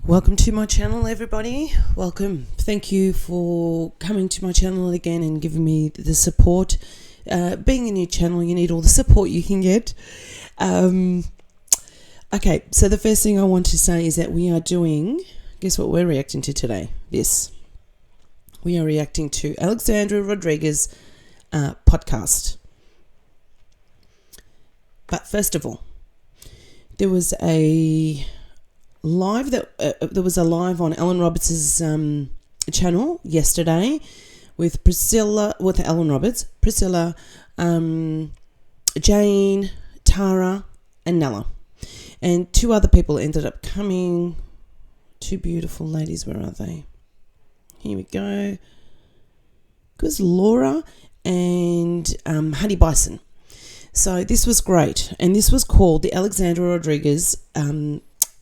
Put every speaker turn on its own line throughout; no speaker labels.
Welcome to my channel, everybody. Welcome. Thank you for coming to my channel again and giving me the support. Being a new channel, you need all the support you can get. Okay, so the first thing I want to say is that we are doing, guess what we're reacting to today? This. We are reacting to Alexandra Rodriguez podcast. But first of all, there was a live on Ellen Roberts' channel yesterday with Ellen Roberts, Priscilla, Jane, Tara, and Nella, and two other people ended up coming. Two beautiful ladies. Where are they? Here we go. Because Laura and Honey Bison. So this was great, and this was called the Alexandra Rodriguez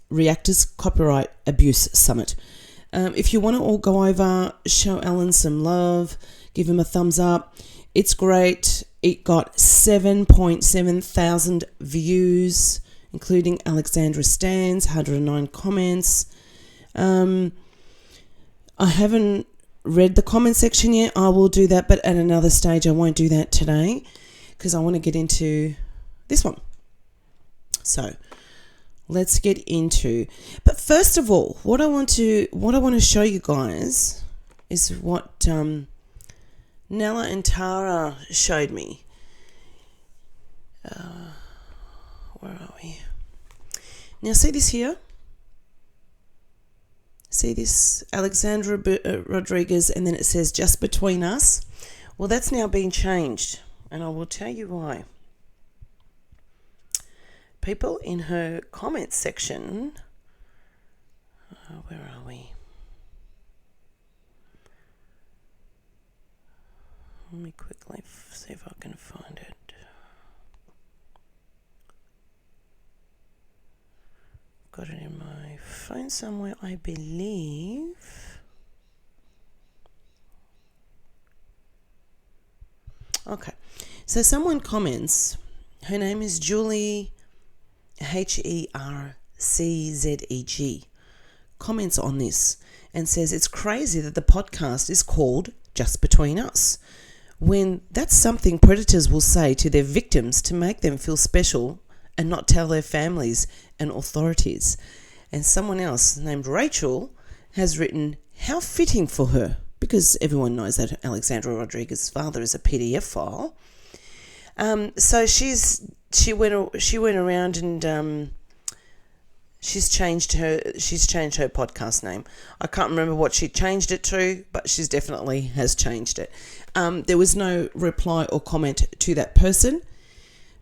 Reactors Copyright Abuse Summit. If you want to all go over, show Ellen some love, give him a thumbs up. It's great. It got 7.7 thousand views, including Alexandra Stans, 109 comments. I haven't read the comment section yet. I will do that, but at another stage. I won't do that today because I want to get into this one. So let's get into. But first of all, what I want to show you guys is what Nella and Tara showed me. Where are we? Now, see this here. See this Alexandra Rodriguez, and then it says "just between us." Well, that's now been changed, and I will tell you why. People in her comments section, where are we? Let me quickly see if I can find it. Got it in my phone somewhere, I believe. Okay, so someone comments, her name is Julie HERCZEG, comments on this and says it's crazy that the podcast is called Just Between Us, when that's something predators will say to their victims to make them feel special and not tell their families and authorities. And someone else named Rachel has written, how fitting for her, because everyone knows that Alexandra Rodriguez's father is a PDF file. So she went around and she's changed her podcast name. I can't remember what she changed it to, but she's definitely has changed it. There was no reply or comment to that person,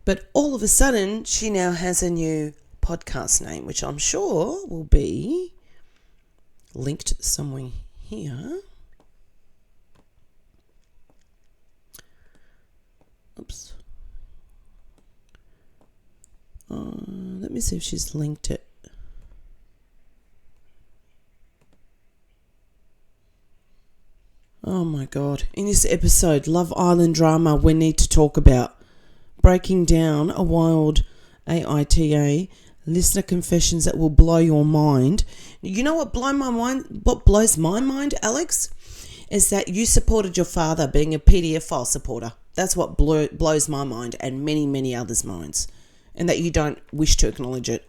but all of a sudden she now has a new podcast name, which I'm sure will be linked somewhere here. Oops. Let me see if she's linked it. Oh my God. In this episode, Love Island drama we need to talk about. Breaking down a wild AITA listener confessions that will blow your mind. You know what blows my mind, Alex? Is that you supported your father being a PDF file supporter. That's what blows my mind and many, many others' minds. And that you don't wish to acknowledge it.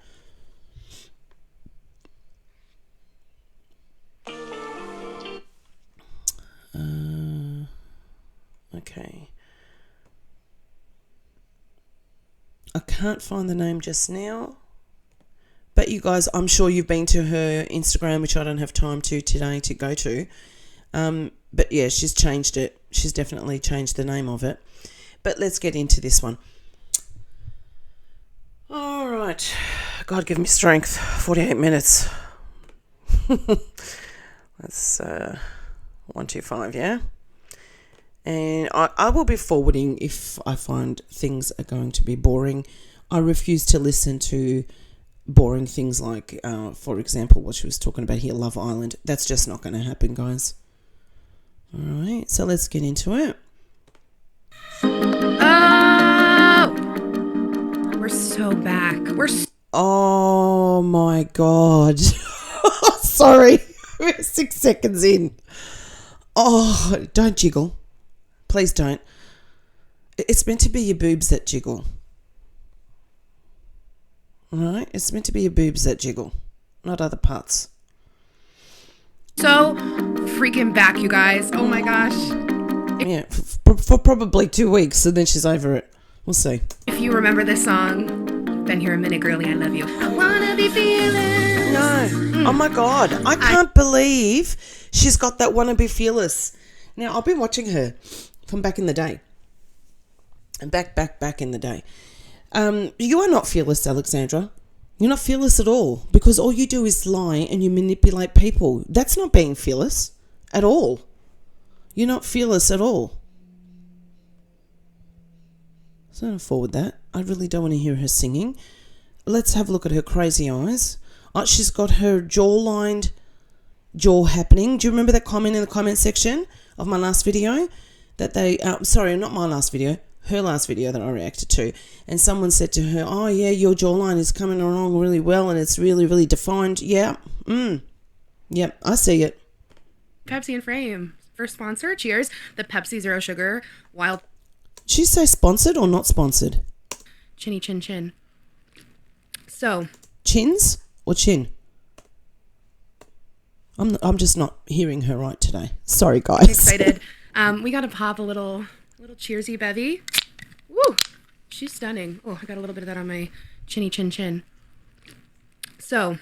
Okay. I can't find the name just now. But you guys, I'm sure you've been to her Instagram, which I don't have time to today to go to. But yeah, she's changed it. She's definitely changed the name of it. But let's get into this one. All right. God, give me strength. 48 minutes. That's 125, yeah? And I will be forwarding if I find things are going to be boring. I refuse to listen to boring things like, for example, what she was talking about here, Love Island. That's just not going to happen, guys. All right, so let's get into it.
Oh! We're so back.
Oh, my God. sorry. We're 6 seconds in. Oh, don't jiggle. Please don't. It's meant to be your boobs that jiggle. Right? It's meant to be your boobs that jiggle, not other parts.
So freaking back, you guys. Oh my gosh.
Yeah, for probably 2 weeks, and then she's over it. We'll see.
If you remember this song, been here a minute, girly, I love you. I wanna be feeling.
No. Oh my God. I can't believe she's got that wanna be fearless. Now, I've been watching her from back in the day. And back in the day. You are not fearless, Alexandra. You're not fearless at all, because all you do is lie and you manipulate people. That's not being fearless at all. You're not fearless at all. So I'm forward that. I really don't want to hear her singing. Let's have a look at her crazy eyes. Oh, she's got her jaw happening. Do you remember that comment in the comment section of my last video? That they, sorry, not my last video, her last video that I reacted to, and someone said to her, oh yeah, your jawline is coming along really well and it's really, really defined. Yeah. Yep, I see it.
Pepsi and Frame. First sponsor, cheers. The Pepsi Zero Sugar Wild.
Did she say sponsored or not sponsored?
Chinny chin chin. So.
Chins or chin? I'm just not hearing her right today. Sorry, guys.
Excited. We got to pop a little cheersy bevy. Woo! She's stunning. Oh, I got a little bit of that on my chinny chin chin. So,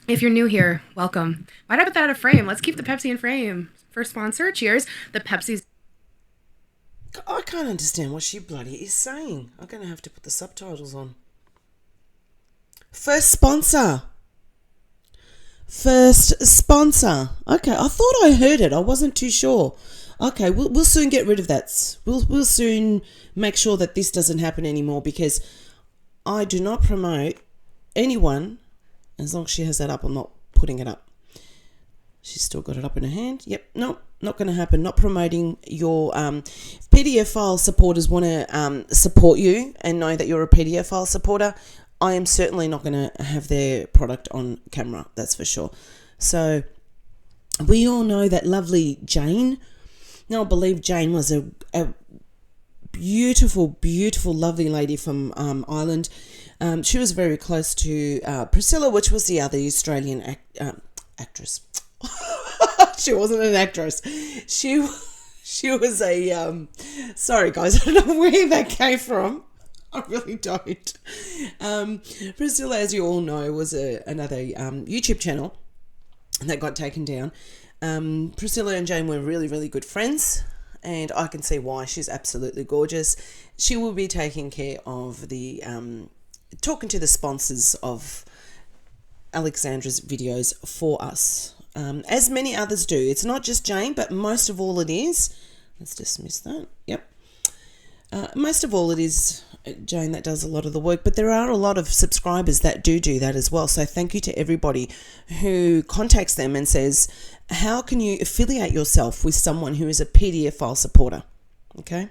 if you're new here, welcome. Why'd I put that out of frame? Let's keep the Pepsi in frame. First sponsor, cheers. The Pepsi's.
I can't understand what she bloody is saying. I'm going to have to put the subtitles on. First sponsor. Okay, I thought I heard it. I wasn't too sure. Okay, we'll soon get rid of that. We'll soon make sure that this doesn't happen anymore, because I do not promote anyone. As long as she has that up, I'm not putting it up. She's still got it up in her hand. Yep, no, not going to happen. Not promoting your PDF file supporters want to support you and know that you're a PDF file supporter. I am certainly not going to have their product on camera, that's for sure. So we all know that lovely Jane. Now, I believe Jane was a beautiful, lovely lady from Ireland. She was very close to Priscilla, which was the other Australian actress. She wasn't an actress. She was a... sorry, guys, I don't know where that came from. I really don't. Priscilla, as you all know, was another YouTube channel that got taken down. Priscilla and Jane were really, really good friends, and I can see why. She's absolutely gorgeous. She will be taking care of the talking to the sponsors of Alexandra's videos for us, as many others do. It's not just Jane, but most of all it is. Let's dismiss that. Yep. Most of all it is Jane that does a lot of the work, but there are a lot of subscribers that do that as well. So thank you to everybody who contacts them and says, how can you affiliate yourself with someone who is a PDF file supporter? Okay.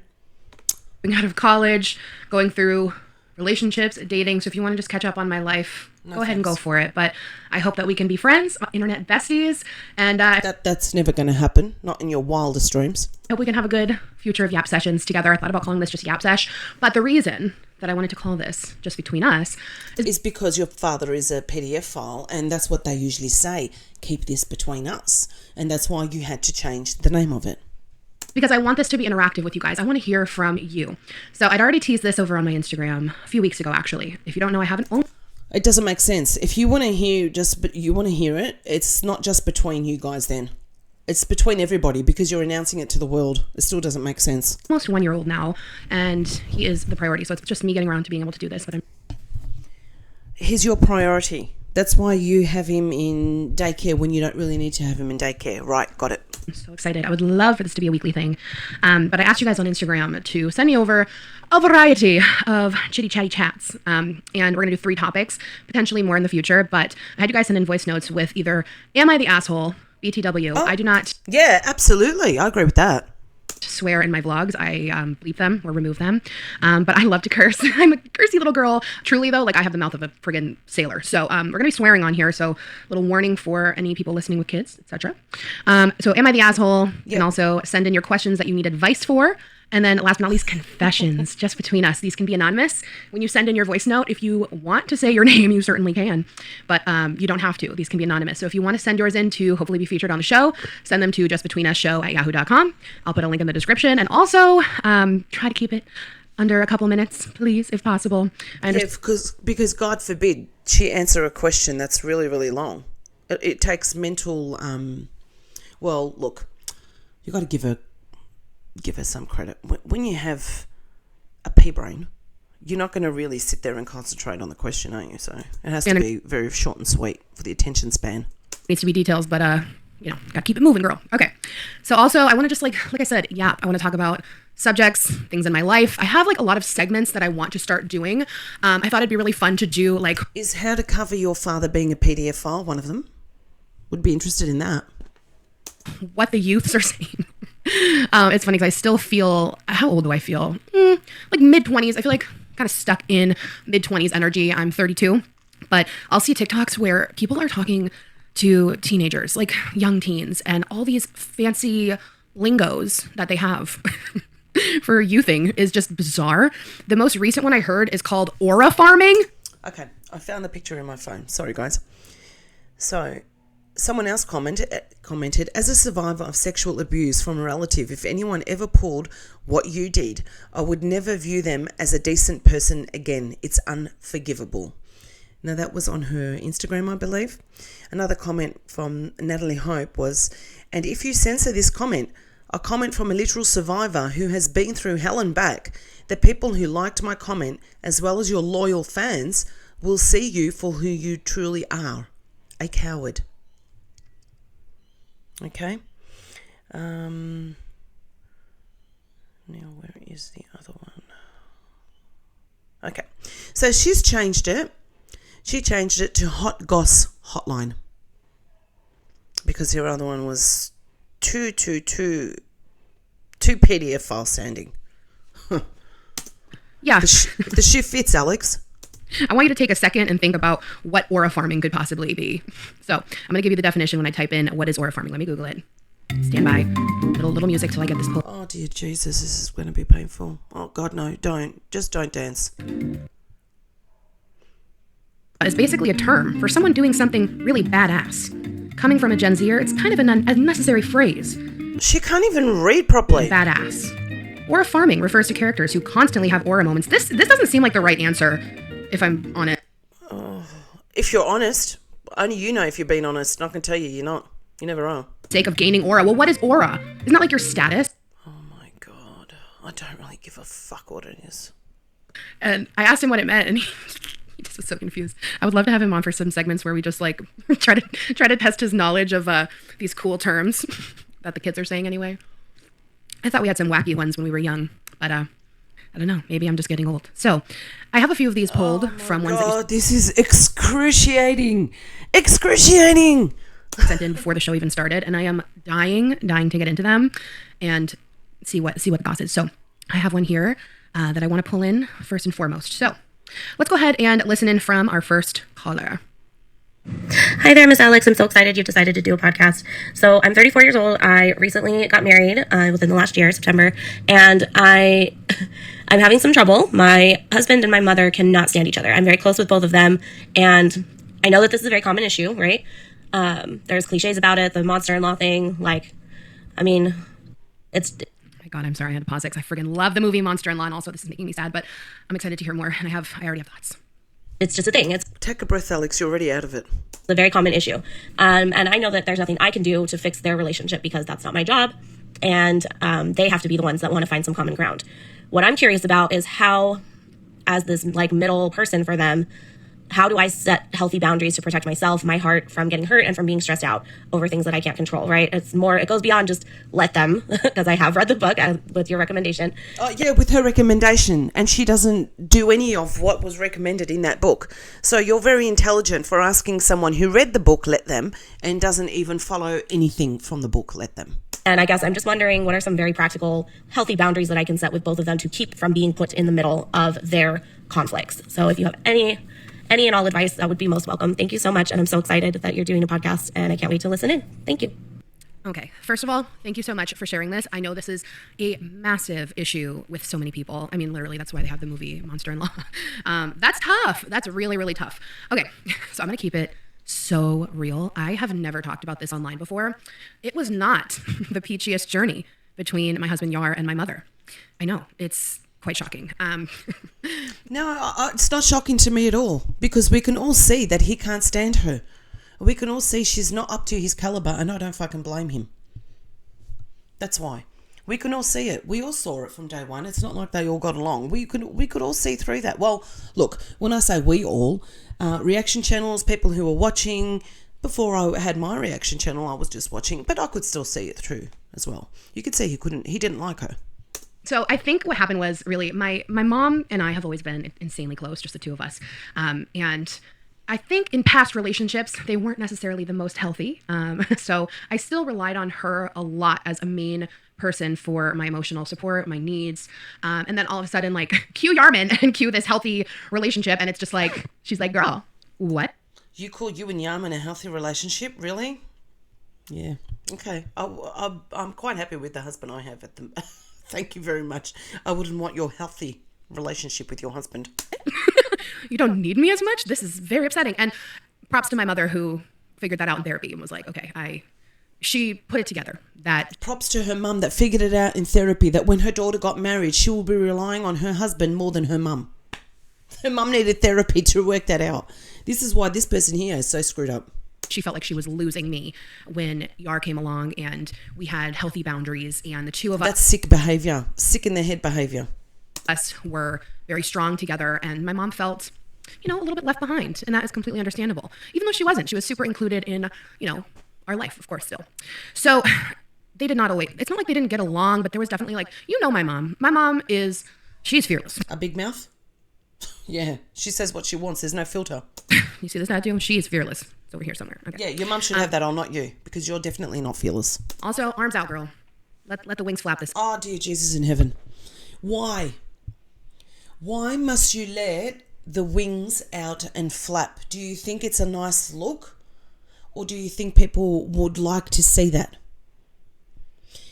Out of college, going through relationships, dating. So if you want to just catch up on my life, go ahead and go for it. But I hope that we can be friends, internet besties, and
that's never going to happen. Not in your wildest dreams.
I hope we can have a good future of Yap sessions together. I thought about calling this just Yap Sesh, but the reason that I wanted to call this just between us
is because your father is a PDF file, and that's what they usually say. Keep this between us, and that's why you had to change the name of it.
Because I want this to be interactive with you guys. I want to hear from you. So I'd already teased this over on my Instagram a few weeks ago, actually. If you don't know, I haven't.
It doesn't make sense. If you want to hear it, it's not just between you guys then. It's between everybody, because you're announcing it to the world. It still doesn't make sense.
Almost 1 year old now, and he is the priority. So it's just me getting around to being able to do this. But
he's your priority. That's why you have him in daycare when you don't really need to have him in daycare. Right, got it.
I'm so excited. I would love for this to be a weekly thing. But I asked you guys on Instagram to send me over a variety of chitty chatty chats. And we're going to do 3 topics, potentially more in the future. But I had you guys send in voice notes with either, am I the asshole? BTW.
Oh,
I do not.
Yeah, absolutely. I agree with that.
swear in my vlogs, I bleep them or remove them. But I love to curse. I'm a cursy little girl. Truly though, like I have the mouth of a friggin' sailor. So we're gonna be swearing on here. So little warning for any people listening with kids, etc. So am I the asshole? You can also send in your questions that you need advice for. And then last but not least, confessions, just between us. These can be anonymous. When you send in your voice note, if you want to say your name, you certainly can, but you don't have to. These can be anonymous. So if you want to send yours in to hopefully be featured on the show, send them to justbetweenusshow@yahoo.com. I'll put a link in the description, and also try to keep it under a couple minutes, please, if possible.
Because God forbid she answer a question that's really, really long. It takes mental, well, look, you got to give her some credit. When you have a pea brain, you're not going to really sit there and concentrate on the question, are you? So it has to be very short and sweet for the attention span.
Needs to be details, but gotta keep it moving, girl. Okay. So also, I want to just like I said, I want to talk about subjects, things in my life. I have like a lot of segments that I want to start doing. I thought it'd be really fun to do like...
Is how to cover your father being a PDF file one of them? Would be interested in that.
What the youths are saying. It's funny because I still feel, how old do I feel? Like mid-20s. I feel like kind of stuck in mid-20s energy. I'm 32, but I'll see TikToks where people are talking to teenagers, like young teens, and all these fancy lingos that they have for youthing is just bizarre. The most recent one I heard is called aura farming.
Okay, I found the picture in my phone. Sorry, guys. So... someone else commented, as a survivor of sexual abuse from a relative, if anyone ever pulled what you did, I would never view them as a decent person again. It's unforgivable. Now, that was on her Instagram, I believe. Another comment from Natalie Hope was, and if you censor this comment, a comment from a literal survivor who has been through hell and back, the people who liked my comment, as well as your loyal fans, will see you for who you truly are, a coward. Okay. Now, where is the other one? Okay. So she's changed it. She changed it to Hot Goss Hotline. Because her other one was too PDF file sounding.
Yeah.
The shoe fits, Alex.
I want you to take a second and think about what aura farming could possibly be. So I'm going to give you the definition when I type in what is aura farming. Let me Google it. Stand by. Little music till I get this pulled.
Oh, dear Jesus, this is going to be painful. Oh, God, no, don't. Just don't dance.
It's basically a term for someone doing something really badass. Coming from a Gen Zer, it's kind of an unnecessary phrase.
She can't even read properly.
Badass. Aura farming refers to characters who constantly have aura moments. This doesn't seem like the right answer. If I'm on it.
If you're honest, only you know if you're being honest. And I can tell you, you're not. You never are.
Sake of gaining aura. Well, what is aura? Isn't that like your status?
Oh my God. I don't really give a fuck what it is.
And I asked him what it meant, and he just was so confused. I would love to have him on for some segments where we just like try to test his knowledge of these cool terms that the kids are saying anyway. I thought we had some wacky ones when we were young, but I don't know. Maybe I'm just getting old. So I have a few of these pulled from ones that
this is excruciating. Excruciating.
Sent in before the show even started, and I am dying to get into them and see what the goss is. So I have one here that I want to pull in first and foremost. So let's go ahead and listen in from our first caller.
Hi there, Miss Alex. I'm so excited you decided to do a podcast. So I'm 34 years old. I recently got married within the last year, September, and I'm having some trouble. My husband and my mother cannot stand each other. I'm very close with both of them, and I know that this is a very common issue, right? There's cliches about it, the monster-in-law thing. Like, I mean, it's...
Oh my God, I'm sorry. I had to pause it because I freaking love the movie Monster-in-Law, and also this is making me sad, but I'm excited to hear more, and I already have thoughts.
It's just a thing.
Take a breath, Alex. You're already out of it.
It's a very common issue. And I know that there's nothing I can do to fix their relationship because that's not my job. And they have to be the ones that want to find some common ground. What I'm curious about is how, as this like middle person for them, how do I set healthy boundaries to protect myself, my heart from getting hurt and from being stressed out over things that I can't control, right? It's more, it goes beyond just let them, because I have read the book with your recommendation.
Yeah, with her recommendation. And she doesn't do any of what was recommended in that book. So you're very intelligent for asking someone who read the book, let them, and doesn't even follow anything from the book, let them.
And I guess I'm just wondering, what are some very practical, healthy boundaries that I can set with both of them to keep from being put in the middle of their conflicts? So if you have any and all advice, that would be most welcome. Thank you so much. And I'm so excited that you're doing a podcast, and I can't wait to listen in. Thank you.
Okay. First of all, thank you so much for sharing this. I know this is a massive issue with so many people. I mean, literally, that's why they have the movie Monster-in-Law. That's tough. That's really, really tough. Okay. So I'm going to keep it so real. I have never talked about this online before. It was not the peachiest journey between my husband Yar and my mother. I know. It's quite shocking.
No, it's not shocking to me at all, because we can all see that he can't stand her. We can all see she's not up to his caliber, and I don't fucking blame him. That's why. We can all see it. We all saw it from day one. It's not like they all got along. We could all see through that. Well, look, when I say we all, reaction channels, people who were watching, before I had my reaction channel, I was just watching, but I could still see it through as well. You could see he didn't like her.
So I think what happened was really my mom and I have always been insanely close, just the two of us. And I think in past relationships, they weren't necessarily the most healthy. So I still relied on her a lot as a main person for my emotional support, my needs. And then all of a sudden, like, cue Yarman and cue this healthy relationship. And it's just like, she's like, girl, what?
You call you and Yarman a healthy relationship? Really? Yeah. Okay. I'm quite happy with the husband I have at the Thank you very much. I wouldn't want your healthy relationship with your husband.
You don't need me as much? This is very upsetting. And props to my mother, who figured that out in therapy and was like, okay, she put it together. That
props to her mum that figured it out in therapy, that when her daughter got married, she will be relying on her husband more than her mum. Her mum needed therapy to work that out. This is why this person here is so screwed up.
She felt like she was losing me when Yar came along and we had healthy boundaries, and the two of us...
That's sick behavior. Sick in the head behavior.
Us were very strong together, and my mom felt, a little bit left behind, and that is completely understandable. Even though she wasn't. She was super included in, our life, of course, still. So they did not always... It's not like they didn't get along, but there was definitely my mom. My mom she's fearless.
A big mouth? Yeah. She says what she wants. There's no filter.
You see this tattoo? She is fearless. It's over here somewhere. Okay.
Yeah, your mum should have that on, not you, because you're definitely not fearless.
Also, arms out, girl. Let the wings flap this.
Oh, dear Jesus in heaven. Why? Why must you let the wings out and flap? Do you think it's a nice look? Or do you think people would like to see that?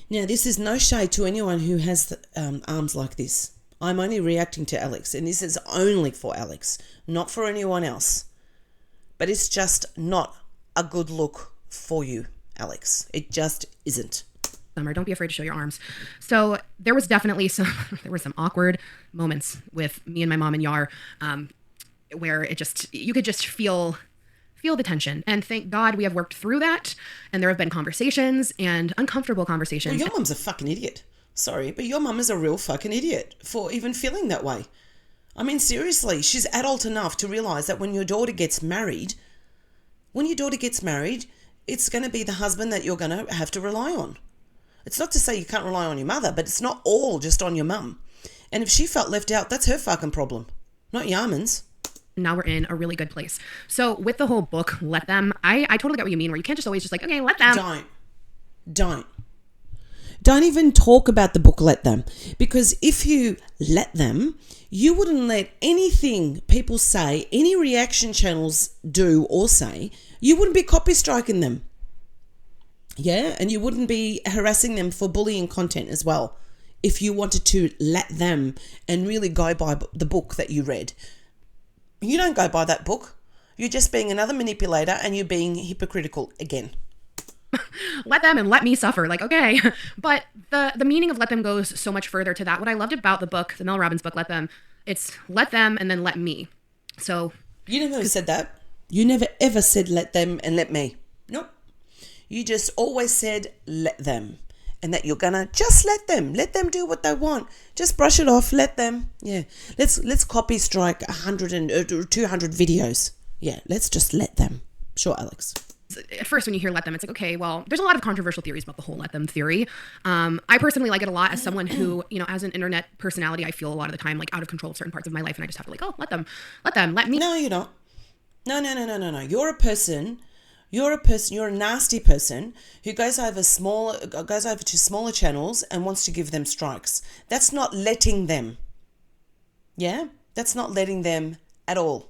Now, this is no shade to anyone who has the, arms like this. I'm only reacting to Alex, and this is only for Alex, not for anyone else. But it's just not a good look for you, Alex. It just isn't.
Summer, don't be afraid to show your arms. So there was definitely some awkward moments with me and my mom and Yar, where you could just feel the tension. And thank God we have worked through that. And there have been conversations and uncomfortable conversations.
Well, your mum's a fucking idiot. Sorry, but your mum is a real fucking idiot for even feeling that way. I mean, seriously, she's adult enough to realise that when your daughter gets married, it's going to be the husband that you're going to have to rely on. It's not to say you can't rely on your mother, but it's not all just on your mum. And if she felt left out, that's her fucking problem, not Yarman's.
Now we're in a really good place. So with the whole book, Let Them, I totally get what you mean, where you can't just always just like, okay, let them.
Don't even talk about the book Let Them, because if you let them, you wouldn't let anything people say, any reaction channels do or say, you wouldn't be copy striking them. Yeah, and you wouldn't be harassing them for bullying content as well, if you wanted to let them and really go by the book that you read. You don't go by that book. You're just being another manipulator, and you're being hypocritical again.
Let them and let me suffer. Like, okay. But the meaning of let them goes so much further to that. What I loved about the book, the Mel Robbins book, Let Them, it's let them and then let me. So
you never said that. You never ever said let them and let me. Nope. You just always said let them, and that you're gonna just let them do what they want. Just brush it off. Let them. Yeah. Let's copy strike 100 or 200 videos. Yeah. Let's just let them. Sure, Alex.
At first, when you hear let them, it's like, okay, well, there's a lot of controversial theories about the whole let them theory. I personally like it a lot as someone who, as an internet personality, I feel a lot of the time like out of control of certain parts of my life, and I just have to let them, let me.
No, you're not. No. You're a person You're a nasty person who goes over to smaller channels and wants to give them strikes. That's not letting them. Yeah? That's not letting them at all.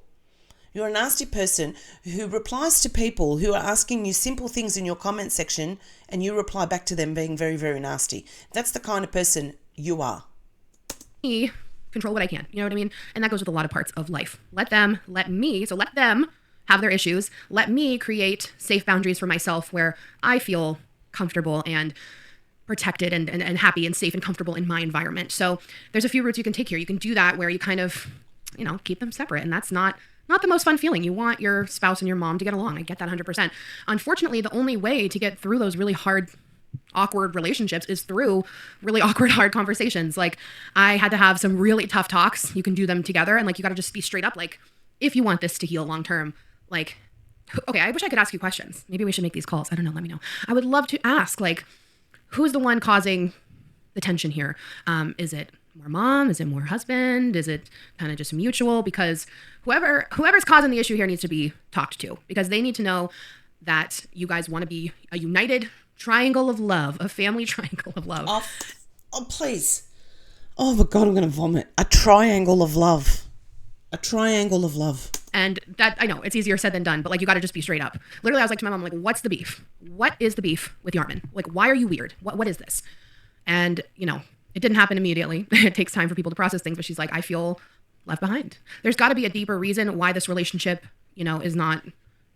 You're a nasty person who replies to people who are asking you simple things in your comment section and you reply back to them being very, very nasty. That's the kind of person you are.
Me control what I can. You know what I mean? And that goes with a lot of parts of life. Let them have their issues. Let me create safe boundaries for myself where I feel comfortable and protected and happy and safe and comfortable in my environment. So there's a few routes you can take here. You can do that where you kind of, keep them separate. And that's not the most fun feeling. You want your spouse and your mom to get along. I get that 100%. Unfortunately, the only way to get through those really hard, awkward relationships is through really awkward, hard conversations. Like, I had to have some really tough talks. You can do them together. And you got to just be straight up. Like, if you want this to heal long term, okay, I wish I could ask you questions. Maybe we should make these calls. I don't know. Let me know. I would love to ask, who's the one causing the tension here? Is it more mom? Is it more husband? Is it kind of just mutual? Because whoever's causing the issue here needs to be talked to, because they need to know that you guys want to be a united triangle of love, a family triangle of love.
Oh, please. Oh my God, I'm going to vomit. A triangle of love. A triangle of love.
And that, I know, it's easier said than done, but you got to just be straight up. Literally, I was like to my mom, what's the beef? What is the beef with Yarman? Why are you weird? What is this? And, it didn't happen immediately. It takes time for people to process things, but she's like, I feel left behind. There's got to be a deeper reason why this relationship, is not,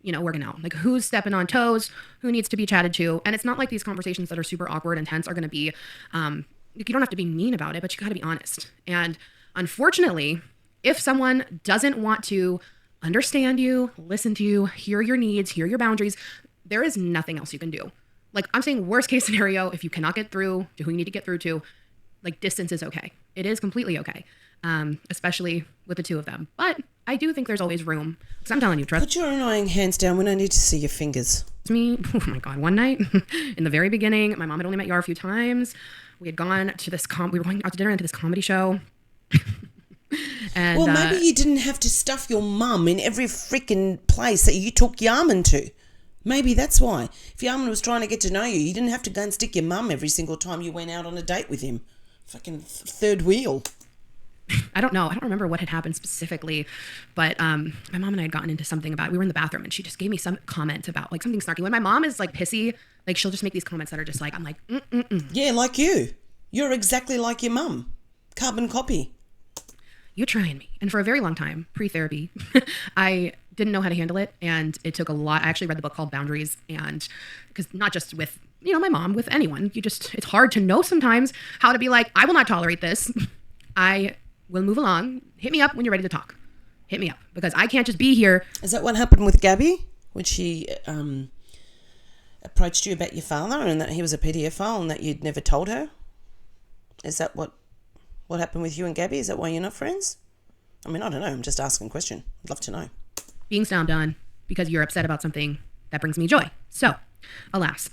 working out. Who's stepping on toes? Who needs to be chatted to? And it's not like these conversations that are super awkward and tense are going to be, you don't have to be mean about it, but you got to be honest. And unfortunately, if someone doesn't want to understand you, listen to you, hear your needs, hear your boundaries, there is nothing else you can do. I'm saying worst case scenario, if you cannot get through to who you need to get through to, distance is okay. It is completely okay, especially with the two of them. But I do think there's always room. Because I'm telling you, trust.
Put your annoying hands down when I need to see your fingers.
Me, oh my God, one night in the very beginning, my mom had only met Yar a few times. We had gone to this we were going out to dinner into this comedy show. And,
well, maybe you didn't have to stuff your mum in every freaking place that you took Yarman to. Maybe that's why. If Yarman was trying to get to know you, you didn't have to go and stick your mum every single time you went out on a date with him. Fucking third wheel.
I don't know. I don't remember what had happened specifically, but my mom and I had gotten into something about, we were in the bathroom and she just gave me some comment about something snarky. When my mom is pissy, she'll just make these comments that are just I'm like,
Yeah, like you. You're exactly like your mum. Carbon copy.
You're trying me. And for a very long time, pre-therapy, I didn't know how to handle it. And it took a lot. I actually read the book called Boundaries. And because not just with, my mom, with anyone, it's hard to know sometimes how to be I will not tolerate this. I will move along. Hit me up when you're ready to talk. Hit me up, because I can't just be here.
Is that what happened with Gabby when she approached you about your father and that he was a paedophile and that you'd never told her? Is that what happened with you and Gabby? Is that why you're not friends? I mean, I don't know. I'm just asking a question. I'd love to know.
Being snobbed on because you're upset about something that brings me joy. So, alas,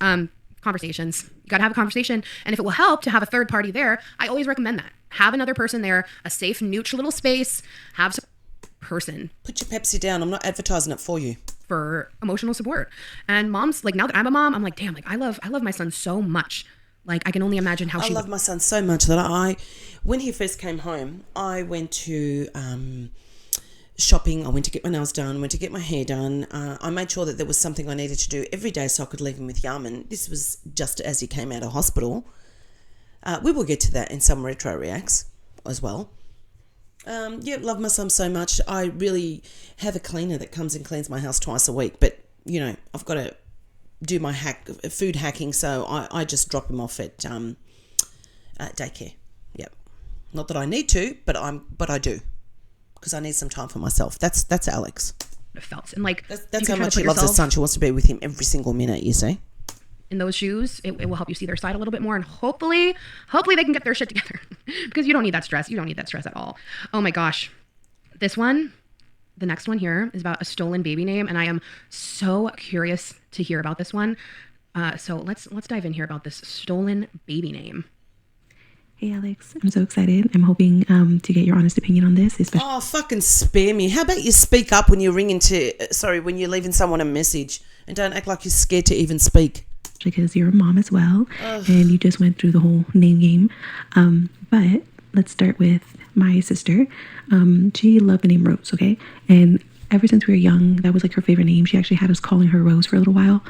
conversations. You got to have a conversation. And if it will help to have a third party there, I always recommend that. Have another person there, a safe, neutral little space. Have some person.
Put your Pepsi down. I'm not advertising it for you.
For emotional support. And moms, now that I'm a mom, I'm damn, I love my son so much. I can only imagine how
I love my son so much that when he first came home, I went to shopping. I went to get my nails done, went to get my hair done. I made sure that there was something I needed to do every day so I could leave him with Yarman. This was just as he came out of hospital. We will get to that in some retro reacts as well. Love my son so much. I really have a cleaner that comes and cleans my house twice a week, but I've got to do my food hacking, so I just drop him off at daycare. Yep. Not that I need to, but I do, because I need some time for myself. That's Alex.
Felt and
that's how much she loves her son. She wants to be with him every single minute. You see.
In those shoes, it will help you see their side a little bit more, and hopefully they can get their shit together, because you don't need that stress. You don't need that stress at all. Oh my gosh, the next one here is about a stolen baby name, and I am so curious to hear about this one. So let's dive in here about this stolen baby name.
Hey Alex, I'm so excited. I'm hoping to get your honest opinion on this, especially
Oh, fucking spare me. How about you speak up when you're when you're leaving someone a message, and don't act like you're scared to even speak.
because you're a mom as well, and you just went through the whole name game. But let's start with my sister. She loved the name Rose, okay? And ever since we were young, that was like her favorite name. She actually had us calling her Rose for a little while.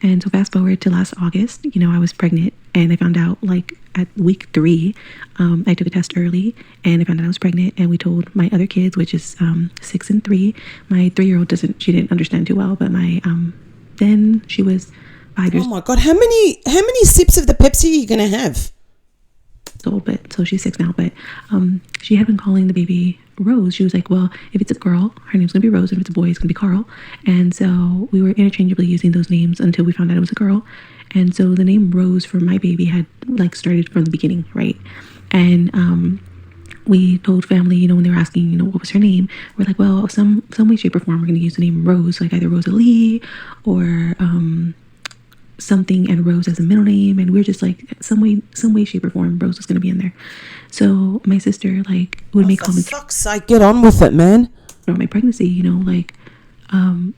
And so fast forward to last August, I was pregnant, and I found out like at week 3, I took a test early and I found out I was pregnant, and we told my other kids, which is 6 and 3. My 3-year-old she didn't understand too well, but then she was 5 years
Oh my God, how many sips of the Pepsi are you going to have?
old, but so she's 6 now. But she had been calling the baby Rose. She was like, well, if it's a girl, her name's gonna be Rose. If it's a boy, it's gonna be Carl. And so we were interchangeably using those names until we found out it was a girl. And so the name Rose for my baby had like started from the beginning, right? And we told family, when they were asking, what was her name, we're like, well, some way, shape, or form, we're gonna use the name Rose, like either Rosalie or something, and Rose as a middle name. And we're just like, some way, shape, or form, Rose was gonna be in there. So my sister would make comments.
For fuck's sake, get on with it, man.
About my pregnancy, and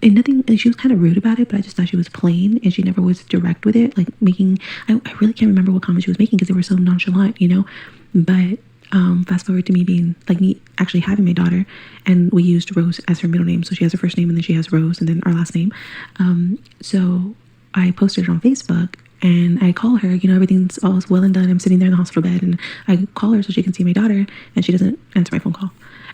nothing. And she was kind of rude about it, but I just thought she was plain, and she never was direct with it. Like making, I really can't remember what comments she was making because they were so nonchalant, But fast forward to me actually having my daughter, and we used Rose as her middle name. So she has her first name, and then she has Rose, and then our last name. So I posted it on Facebook. And I call her, everything's all well and done. I'm sitting there in the hospital bed, and I call her so she can see my daughter, and she doesn't answer my phone call.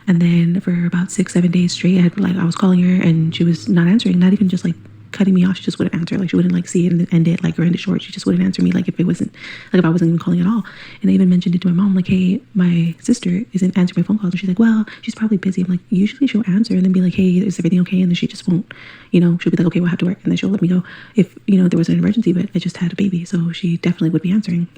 And then for about 6-7 days straight, I was calling her, and she was not answering, not even just cutting me off. She just wouldn't answer. She wouldn't see it and then end it, or end it short. She just wouldn't answer me if I wasn't even calling at all. And I even mentioned it to my mom, hey, my sister isn't answering my phone calls. And she's like, well, she's probably busy. I'm like, usually she'll answer and then be like, hey, is everything okay? And then she just won't, she'll be like, okay, we'll have to work. And then she'll let me know if, there was an emergency, but I just had a baby. So she definitely would be answering.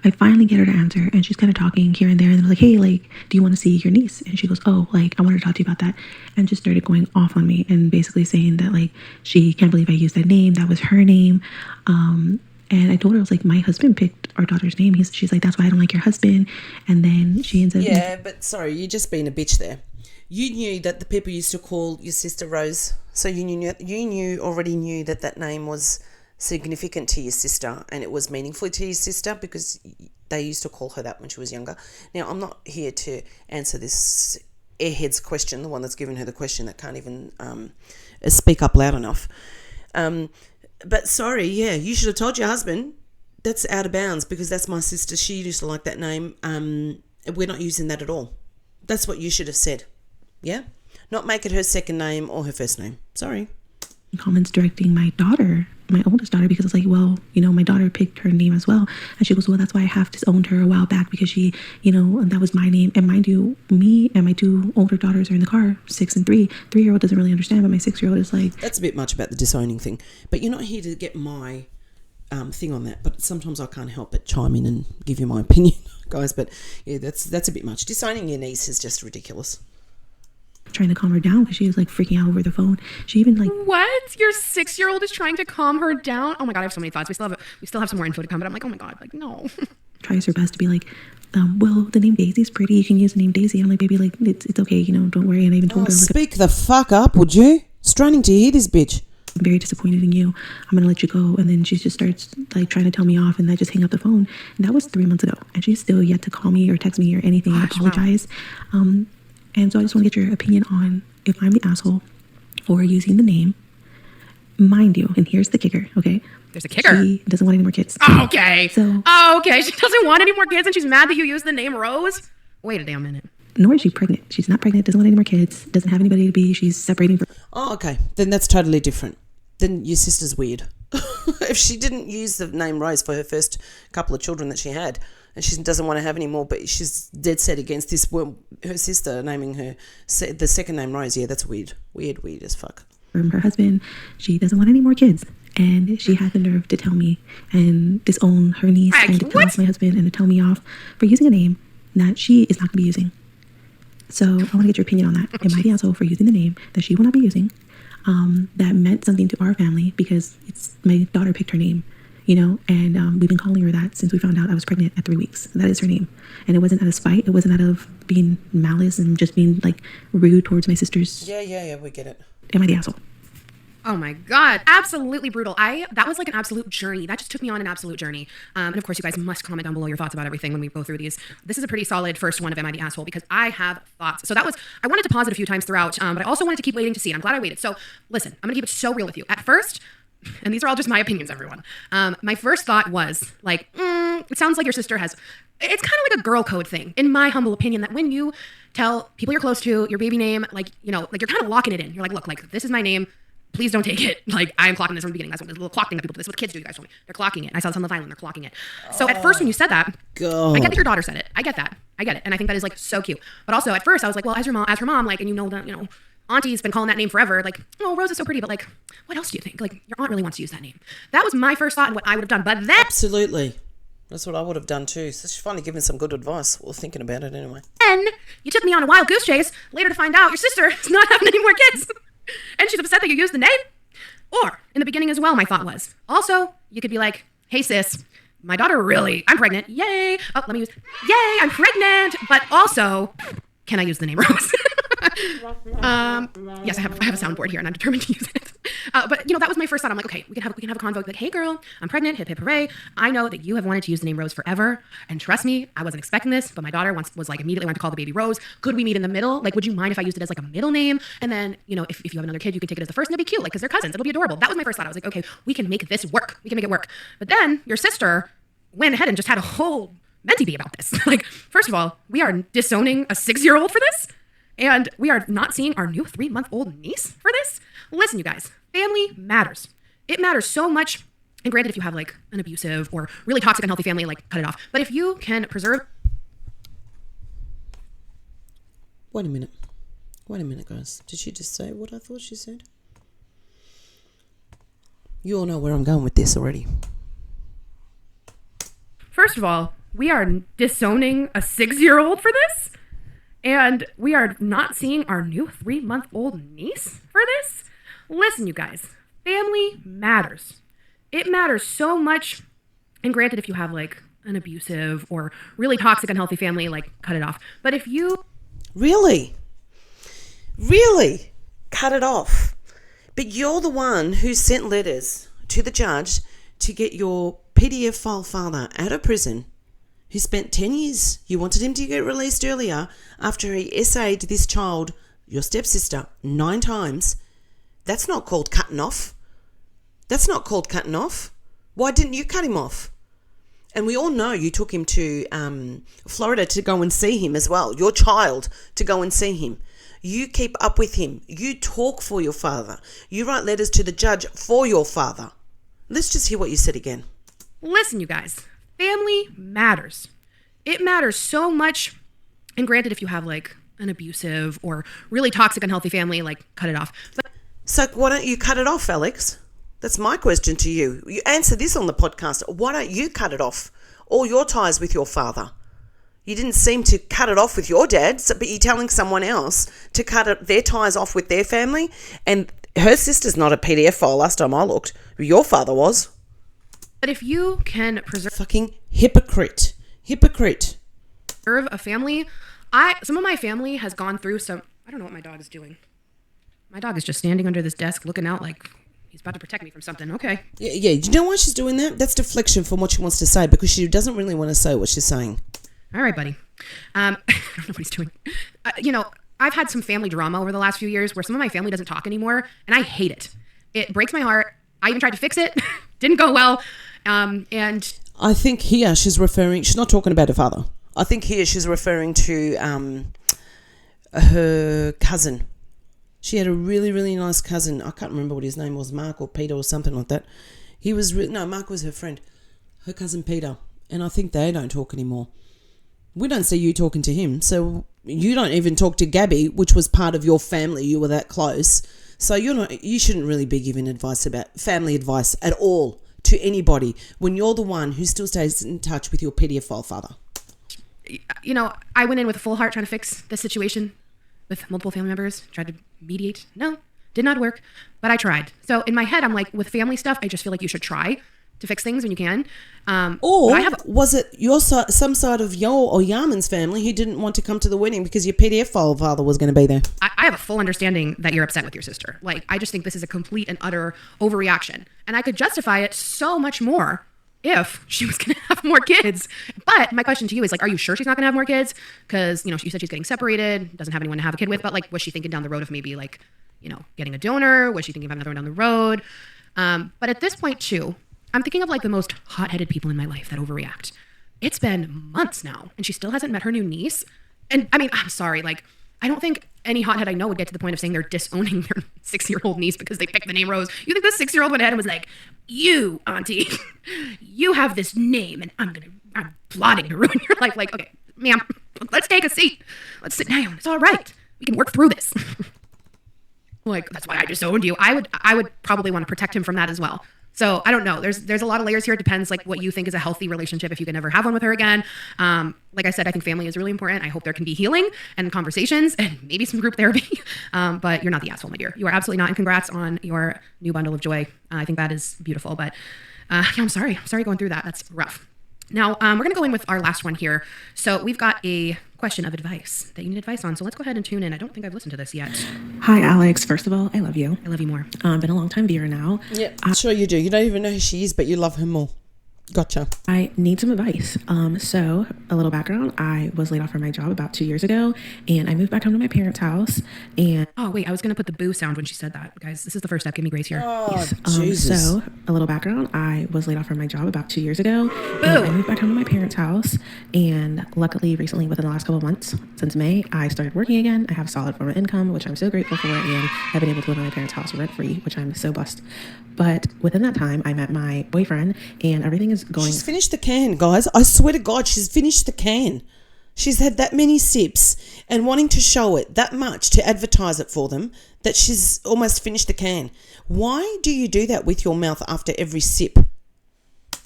I finally get her to answer, and she's kind of talking here and there, and I'm like, hey, do you want to see your niece? And she goes, oh, I wanted to talk to you about that, and just started going off on me and basically saying that she can't believe I used that name, that was her name. And I told her, I was like, my husband picked our daughter's name. She's like, that's why I don't like your husband. And then she ends up,
yeah, but sorry, you're just being a bitch there. You knew that the people used to call your sister Rose, so you already knew that name was significant to your sister, and it was meaningful to your sister because they used to call her that when she was younger. Now, I'm not here to answer this airhead's question, the one that's given her the question that can't even speak up loud enough. But sorry, yeah, you should have told your husband that's out of bounds because that's my sister. She used to like that name. We're not using that at all. That's what you should have said. Yeah? Not make it her second name or her first name. Sorry.
Comments directing my daughter, my oldest daughter, because it's like, well, my daughter picked her name as well. And she goes, well, that's why I have disowned her a while back because she, and that was my name. And mind you, me and my 2 older daughters are in the car, 6 and 3. 3-year-old doesn't really understand, but my 6-year-old is like...
That's a bit much about the disowning thing. But you're not here to get my thing on that. But sometimes I can't help but chime in and give you my opinion, guys. But yeah, that's a bit much. Disowning your niece is just ridiculous.
Trying to calm her down because she was freaking out over the phone. She even
what? Your 6-year-old is trying to calm her down? Oh my God, I have so many thoughts. We still have some more info to come, but I'm like, oh my God, no.
Tries her best to be well, the name Daisy's pretty. You can use the name Daisy. I'm like, baby, it's okay, don't worry. And I even told her,
speak the fuck up, would you? Straining to hear this bitch.
I'm very disappointed in you. I'm gonna let you go. And then she just starts trying to tell me off, and I just hang up the phone. And that was 3 months ago, and she's still yet to call me or text me or anything and apologize. Wow. And so I just want to get your opinion on if I'm the asshole for using the name. Mind you, and here's the kicker, okay?
There's a kicker.
She doesn't want any more kids.
Okay. She doesn't want any more kids, and she's mad that you used the name Rose? Wait a damn minute.
Nor is she pregnant. She's not pregnant, doesn't want any more kids, doesn't have anybody to be. She's separating.
Oh, okay. Then that's totally different. Then your sister's weird. If she didn't use the name Rose for her first couple of children that she had, and she doesn't want to have any more, but she's dead set against this. Well, her sister naming her the second name Rose, yeah, that's weird. Weird as fuck.
From her husband, she doesn't want any more kids. And she had the nerve to tell me and disown her niece and to tell off my husband and to tell me off for using a name that she is not going to be using. So I want to get your opinion on that. Am I the asshole for using the name that she will not be using? That meant something to our family because it's my daughter picked her name. you know, and we've been calling her that since we found out I was pregnant at 3 weeks. That is her name. And it wasn't out of spite. It wasn't out of being malice and just being like rude towards my sisters.
Yeah, we get it.
Am I the asshole?
Oh my God. Absolutely brutal. That was like an absolute journey. That just took me on an absolute journey. And of course, you guys must comment down below your thoughts about everything when we go through these. This is a pretty solid first one of Am I the Asshole? Because I have thoughts. So I wanted to pause it a few times throughout, but I also wanted to keep waiting to see it. I'm glad I waited. So listen, I'm going to keep it so real with you. At first, and these are all just my opinions, everyone. My first thought was like, it sounds like your sister it's kind of like a girl code thing, in my humble opinion, that when you tell people you're close to your baby name, like, you know, like you're kind of locking it in. You're like, look, like this is my name. Please don't take it. Like, I am clocking this from the beginning. That's what the little clock thing that people do. This is what kids do. You guys told me. They're clocking it. I saw this on the Island. They're clocking it. So at first when you said that,
God.
I get that your daughter said it. I get that. And I think that is like so cute. But also at first I was like, well, as her mom, like, and you know that, you know, Auntie's been calling that name forever. Like, oh, Rose is so pretty, but like, what else do you think? Like, your aunt really wants to use that name. That was my first thought and what I would have done. But then
Absolutely. That's what I would have done too. So she's finally given some good advice. Well, thinking about it anyway.
then you took me on a wild goose chase later to find out your sister is not having any more kids. And she's upset that you used the name. Or in the beginning as well, my thought was also, you could be like, hey sis, my daughter I'm pregnant. Yay. Oh, yay, I'm pregnant. But also, can I use the name Rose? Yes, I have a soundboard here and I'm determined to use it. But you know, that was my first thought. I'm like, okay, we can have a convo like, hey girl, I'm pregnant, hip hip hooray. I know that you have wanted to use the name Rose forever. And trust me, I wasn't expecting this, but my daughter was like immediately wanted to call the baby Rose. Could we meet in the middle? Like, would you mind if I used it as like a middle name? And then, you know, if you have another kid, you could take it as the first and it'd be cute, like, cause they're cousins. It'll be adorable. That was my first thought. I was like, okay, we can make this work. We can make it work. But then your sister went ahead and just had a whole mentee be about this. Like, first of all, we are disowning a 6-year-old for this. And we are not seeing our new 3-month-old niece for this. Listen, you guys, family matters. It matters so much. And granted, if you have like an abusive or really toxic, unhealthy family, like cut it off. But if you can preserve.
Wait a minute, guys. Did she just say what I thought she said? You all know where I'm going with this already.
First of all, we are disowning a 6-year-old for this. And we are not seeing our new 3-month-old niece for this. Listen, you guys, family matters. It matters so much. And granted, if you have like an abusive or really toxic, unhealthy family, like cut it off. But if you
Really cut it off. But you're the one who sent letters to the judge to get your PDF file father out of prison, who spent 10 years. You wanted him to get released earlier after he SA'd this child, your stepsister, 9 times. That's not called cutting off. Why didn't you cut him off? And we all know you took him to Florida to go and see him as well. Your child to go and see him. You keep up with him. You talk for your father. You write letters to the judge for your father. Let's just hear what you said again.
Listen, you guys, family matters. It matters so much. And granted, if you have like an abusive or really toxic, unhealthy family, like cut it off. But
So why don't you cut it off, Alex? That's my question to you. You answer this on the podcast. Why don't you cut it off? All your ties with your father. You didn't seem to cut it off with your dad, but you're telling someone else to cut their ties off with their family. And her sister's not a PDF file last time I looked. Your father was.
But if you can preserve
Fucking hypocrite.
a family, some of my family has gone through some. I don't know what my dog is doing. My dog is just standing under this desk looking out like he's about to protect me from something. Okay.
Yeah. Do you know why she's doing that? That's deflection from what she wants to say, because she doesn't really want to say what she's saying.
All right, buddy. I don't know what he's doing. You know, I've had some family drama over the last few years where some of my family doesn't talk anymore, and I hate it. It breaks my heart. I even tried to fix it. Didn't go well. And
I think here she's not talking about her father. I think here she's referring to her cousin. She had a really, really nice cousin. I can't remember what his name was, Mark or Peter or something like that. Mark was her friend, her cousin Peter. And I think they don't talk anymore. We don't see you talking to him. So you don't even talk to Gabby, which was part of your family. You were that close. So you shouldn't really be giving advice about family advice at all to anybody when you're the one who still stays in touch with your pedophile father.
You know, I went in with a full heart trying to fix this situation with multiple family members, tried to mediate. No, did not work, but I tried. So in my head, I'm like, with family stuff, I just feel like you should try. to fix things when you can.
Or
I have
was it some side of your or Yarman's family who didn't want to come to the wedding because your PDF file father was going to be there?
I have a full understanding that you're upset with your sister. Like, I just think this is a complete and utter overreaction. And I could justify it so much more if she was going to have more kids. But my question to you is, like, are you sure she's not going to have more kids? Because, you know, you said she's getting separated, doesn't have anyone to have a kid with. But, like, was she thinking down the road of maybe, like, you know, getting a donor? Was she thinking about another one down the road? But at this point, too, I'm thinking of, like, the most hot-headed people in my life that overreact. It's been months now, and she still hasn't met her new niece. And, I mean, I'm sorry, like, I don't think any hothead I know would get to the point of saying they're disowning their 6-year-old niece because they picked the name Rose. You think this 6-year-old went ahead and was like, you, auntie, you have this name, and I'm plotting to ruin your life. Like, okay, ma'am, let's take a seat. Let's sit down. It's all right. We can work through this. Like, that's why I disowned you. I would probably want to protect him from that as well. So I don't know. There's a lot of layers here. It depends, like, what you think is a healthy relationship if you can ever have one with her again. Like I said, I think family is really important. I hope there can be healing and conversations and maybe some group therapy. But you're not the asshole, my dear. You are absolutely not. And congrats on your new bundle of joy. I think that is beautiful. But yeah, I'm sorry. I'm sorry going through that. That's rough. Now, we're going to go in with our last one here. So we've got a question of advice that you need advice on. So let's go ahead and tune in. I don't think I've listened to this yet.
Hi, Alex. First of all, I love you.
I love you more.
Been a long time viewer now.
Yeah, sure you do. You don't even know who she is, but you love her more. Gotcha.
I need some advice. So a little background. I was laid off from my job about 2 years ago, and I moved back home to my parents' house. And
Oh, wait, I was going to put the boo sound when she said that. Guys, this is the first step. Give me grace here.
Oh, Jesus.
so a little background. I was laid off from my job about 2 years ago,
Boo.
and I moved back home to my parents' house. And luckily, recently, within the last couple of months, since May, I started working again. I have a solid form of income, which I'm so grateful for, and I've been able to live in my parents' house rent-free, which I'm so blessed. But within that time, I met my boyfriend, and everything is going.
She's finished the can, guys. I swear to God, she's finished the can. She's had that many sips and wanting to show it that much to advertise it for them that she's almost finished the can. Why do you do that with your mouth after every sip?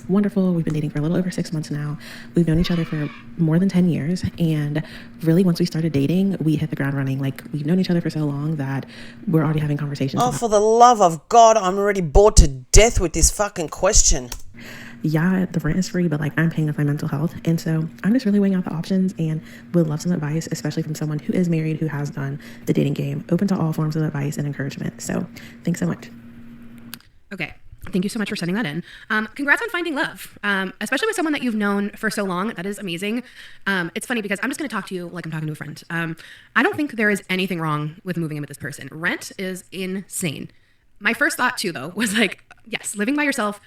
Wonderful. We've been dating for a little over 6 months now. We've known each other for more than 10 years. And really, once we started dating, we hit the ground running. Like, we've known each other for so long that we're already having conversations.
Oh, for the love of God, I'm already bored to death with this fucking question.
Yeah, the rent is free, but like, I'm paying with my mental health. And so I'm just really weighing out the options and would love some advice, especially from someone who is married, who has done the dating game, open to all forms of advice and encouragement. So thanks so much.
Okay. Thank you so much for sending that in. Congrats on finding love, especially with someone that you've known for so long. That is amazing. It's funny because I'm just going to talk to you like I'm talking to a friend. I don't think there is anything wrong with moving in with this person. Rent is insane. My first thought too, though, was like, yes, living by yourself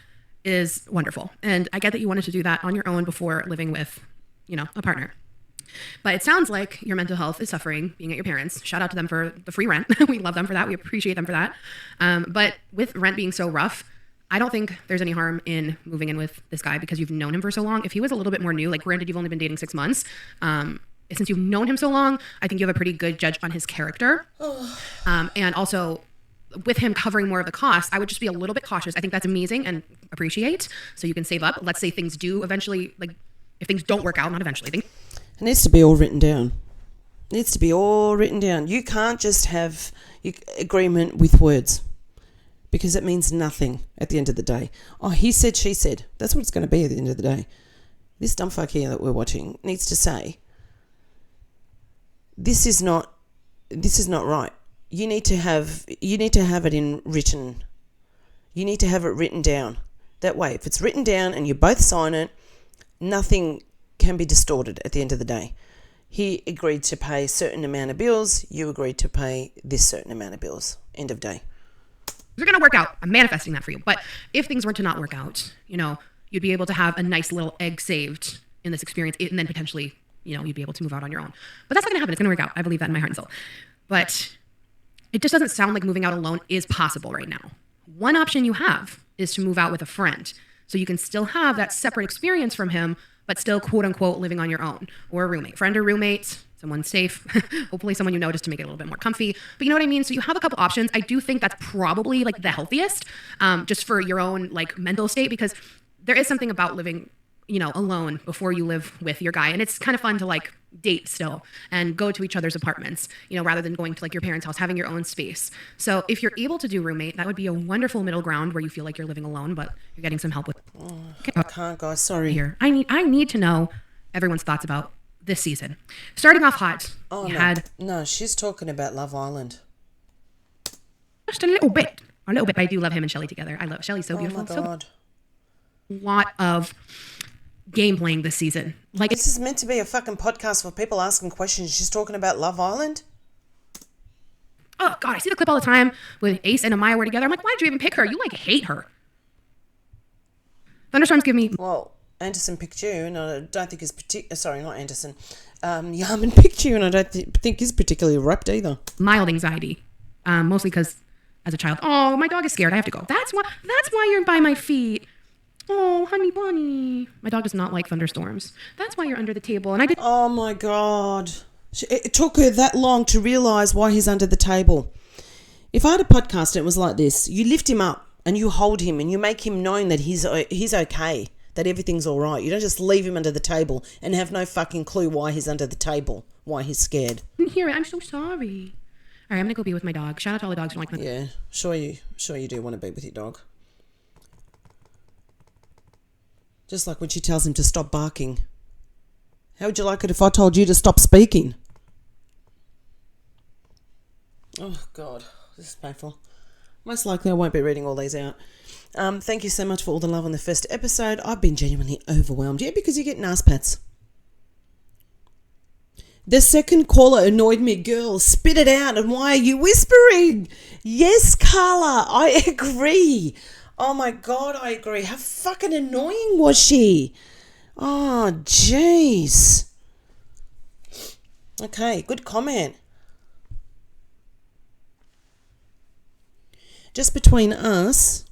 is wonderful. And I get that you wanted to do that on your own before living with, you know, a partner. But it sounds like your mental health is suffering being at your parents'. Shout out to them for the free rent. We love them for that. We appreciate them for that. But with rent being so rough, I don't think there's any harm in moving in with this guy because you've known him for so long. If he was a little bit more new, like granted, you've only been dating 6 months. Since you've known him so long, I think you have a pretty good judge on his character. And also with him covering more of the cost, I would just be a little bit cautious. I think that's amazing and appreciate. So you can save up. Let's say things do eventually, like if things don't work out, not eventually.
It needs to be all written down. It needs to be all written down. You can't just have agreement with words because it means nothing at the end of the day. Oh, he said, she said. That's what it's going to be at the end of the day. This dumb fuck here that we're watching needs to say, this is not right. You need to have it in written. You need to have it written down. That way, if it's written down and you both sign it, nothing can be distorted at the end of the day. He agreed to pay a certain amount of bills. You agreed to pay this certain amount of bills. End of day.
They're going to work out. I'm manifesting that for you. But if things were to not work out, you know, you'd be able to have a nice little egg saved in this experience and then potentially, you know, you'd be able to move out on your own. But that's not going to happen. It's going to work out. I believe that in my heart and soul. But it just doesn't sound like moving out alone is possible right now. One option you have is to move out with a friend. So you can still have that separate experience from him, but still quote unquote living on your own, or a roommate, friend or roommate, someone safe, hopefully someone you know just to make it a little bit more comfy. But you know what I mean? So you have a couple options. I do think that's probably like the healthiest, just for your own like mental state, because there is something about living alone before you live with your guy. And it's kind of fun to like date still and go to each other's apartments, rather than going to like your parents' house, having your own space. So if you're able to do roommate, that would be a wonderful middle ground where you feel like you're living alone, but you're getting some help with.
I can't, guys. Sorry.
Here, I need to know everyone's thoughts about this season. Starting off hot,
No, she's talking about Love Island.
just a little bit. But I do love him and Shelley together. I love Shelley's so beautiful.
Oh my God.
So lot of game playing this season. Like,
This is meant to be a fucking podcast for people asking questions. She's talking about Love Island?
oh God, I see the clip all the time with Ace and Amaya were together. I'm like, why did you even pick her? You like hate her. Thunderstorms give me
Well, Anderson picked you, and I don't think he's sorry, not Anderson. Yaman picked you, and I don't think he's particularly wrapped either.
mild anxiety, mostly because as a child, oh, my dog is scared. I have to go. That's why you're by my feet. Oh, honey bunny. My dog does not like thunderstorms. That's why you're under the table. And I did.
Oh my God. It took her that long to realise why he's under the table. If I had a podcast and it was like this, you lift him up and you hold him and you make him known that he's okay, that everything's all right. You don't just leave him under the table and have no fucking clue why he's under the table, why he's scared.
Didn't hear it. I'm so sorry. All right, I'm gonna go be with my dog. Shout out to all the dogs who like my.
Yeah, sure you do want to be with your dog. Just like when she tells him to stop barking. How would you like it if I told you to stop speaking? Oh God, this is painful. Most likely I won't be reading all these out. Thank you so much for all the love on the first episode. I've been genuinely overwhelmed. Yeah, because you get nice pats. The second caller annoyed me. Girl, spit it out. And why are you whispering? Yes, Carla, I agree. Oh my God, I agree. How fucking annoying was she? Oh, jeez. Okay, good comment. Just Between Us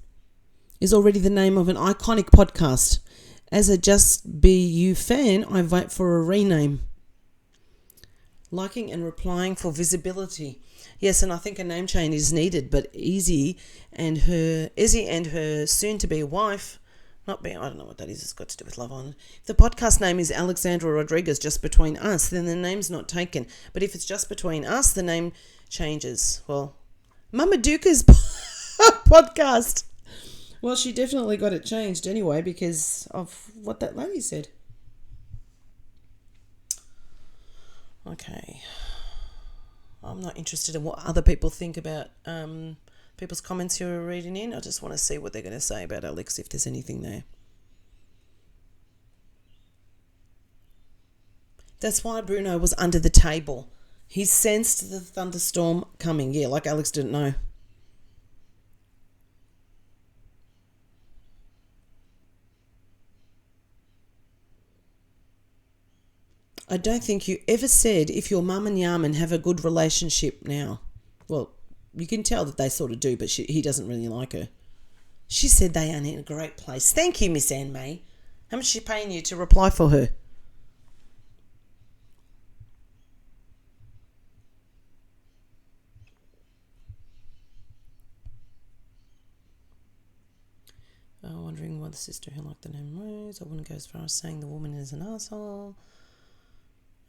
is already the name of an iconic podcast. As a Just Be You fan, I vote for a rename. Liking and replying for visibility. Yes, and I think a name change is needed, but Izzy and her soon-to-be wife, I don't know what that is, it's got to do with Love Island. If the podcast name is Alexandra Rodriguez, Just Between Us, then the name's not taken. But if it's Just Between Us, the name changes. Well, Mama Duca's podcast. Well, she definitely got it changed anyway because of what that lady said. Okay. I'm not interested in what other people think about people's comments who are reading in. I just want to see what they're going to say about Alex, if there's anything there. That's why Bruno was under the table. He sensed the thunderstorm coming. Yeah, like Alex didn't know. I don't think you ever said if your mum and Yaman have a good relationship now. Well, you can tell that they sort of do, but he doesn't really like her. She said they are in a great place. Thank you, Miss Anne May. How much is she paying you to reply for her? Wondering why the sister who liked the name Rose. I wouldn't go as far as saying the woman is an asshole.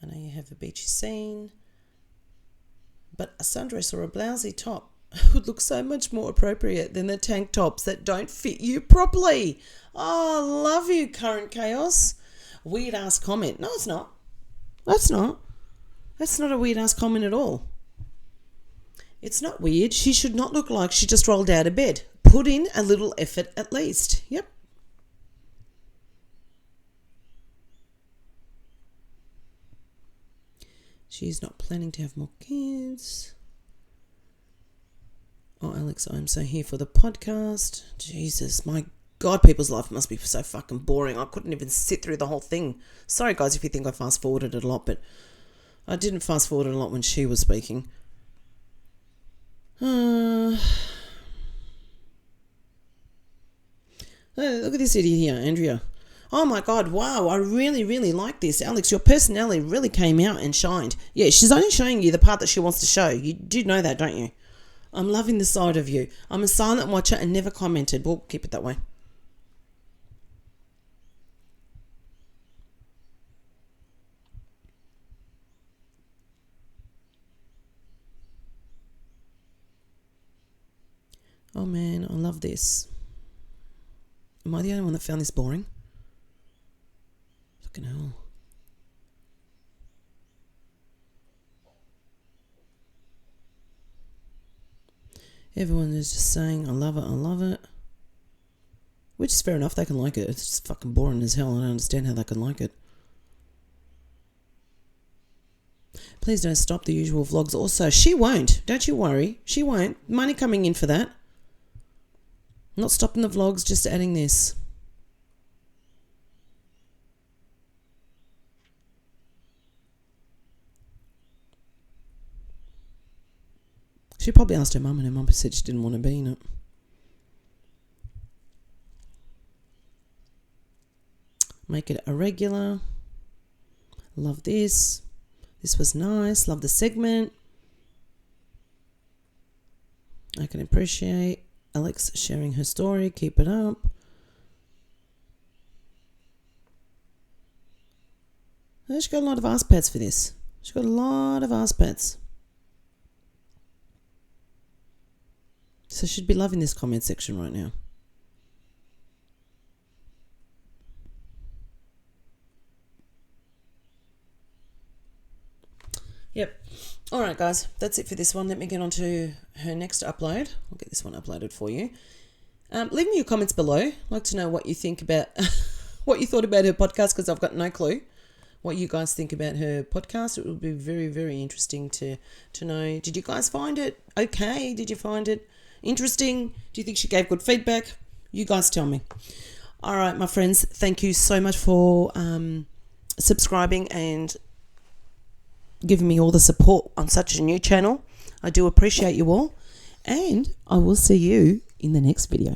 I know you have a beachy scene, but a sundress or a blousy top would look so much more appropriate than the tank tops that don't fit you properly. Oh, love you, Current Chaos. Weird ass comment. No, it's not. That's not. That's not a weird ass comment at all. It's not weird. She should not look like she just rolled out of bed. Put in a little effort at least. Yep. She's not planning to have more kids. Oh, Alex, I'm so here for the podcast. Jesus, my God, people's life must be so fucking boring. I couldn't even sit through the whole thing. Sorry, guys, if you think I fast-forwarded it a lot, but I didn't fast-forward it a lot when she was speaking. Look at this idiot here, Andrea. Oh my God, wow, I really, really like this. Alex, your personality really came out and shined. Yeah, she's only showing you the part that she wants to show. You do know that, don't you? I'm loving the side of you. I'm a silent watcher and never commented. Well, keep it that way. Oh man, I love this. Am I the only one that found this boring? Fucking hell. Everyone is just saying, I love it, I love it. Which is fair enough, they can like it. It's just fucking boring as hell. I don't understand how they can like it. Please don't stop the usual vlogs. Also, she won't. Don't you worry. She won't. Money coming in for that. Not stopping the vlogs, just adding this. She probably asked her mum and her mum said she didn't want to be in it. Make it a regular. Love this. This was nice. Love the segment. I can appreciate Alex sharing her story. Keep it up. She got a lot of ass pats for this. She got a lot of ass pats. So she'd be loving this comment section right now. Yep. All right, guys. That's it for this one. Let me get on to her next upload. I'll get this one uploaded for you. Leave me your comments below. I'd like to know what you think about, what you thought about her podcast, because I've got no clue what you guys think about her podcast. It would be very, very interesting to know. Did you guys find it okay? Did you find it interesting? Do you think she gave good feedback? You guys tell me. All right, my friends. Thank you so much for subscribing and giving me all the support on such a new channel. I do appreciate you all, and I will see you in the next video.